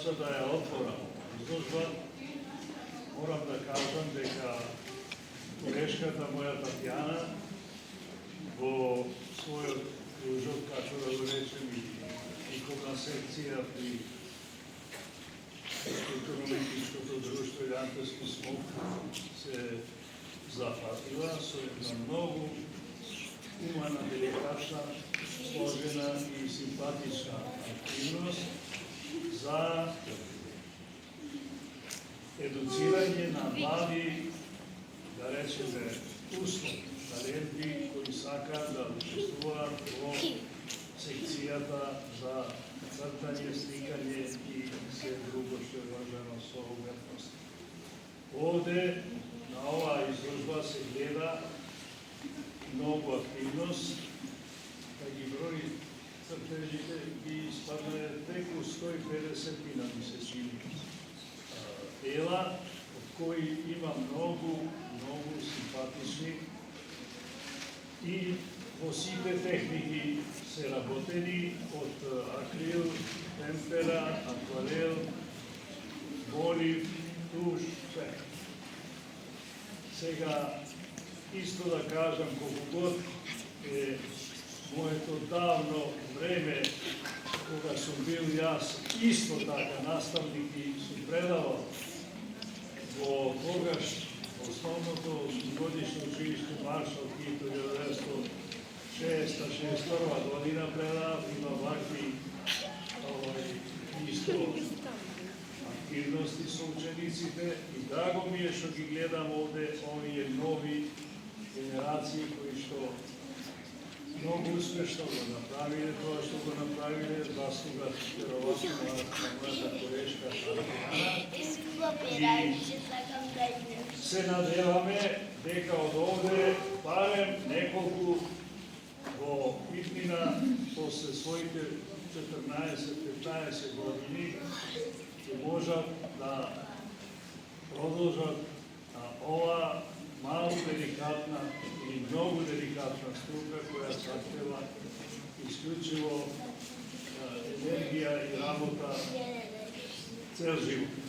фаца да ја отворам изложба, морам да кажам дека колешката моја Татјана во својот кружок, како да го речем, и кога секција при културно-уметничкото друштво Јанковски смок се зафатила со една многу умана, деликатна, сложена и симпатична активност за едуцирање на млади, да речеме, услови, таленти кои сакаат да учествуваат во секцијата за цртање, сликање и се друго што е врзано со уметност. Овде на оваа изложба се гледа многу активност, да ги брои цртежите ги испадне преку 150 ми се чини дела, од кои има многу симпатични и во сите техники се работени од акрил, темпера, акварел, молив, туш, све. Сега, исто да кажам, колку год е моето давно време, кога сум бил јас исто така наставник и сум предавал во тогаш основното годишно училиште Маршал Тито 1960-61 година предавав, има вакви исто активности со учениците и драго ми е што ги гледам овде овие нови генерации кои што многу успешно го направиле тоа што го направиле, заслуга веројатно на мојата колешка Татјана. И се надеваме дека од овде барем неколку во иднина после своите 14-15 години ќе можат да продолжат ова малку деликатна или многу деликатна струка која заhteva исклучиво енергија и работа цел живот.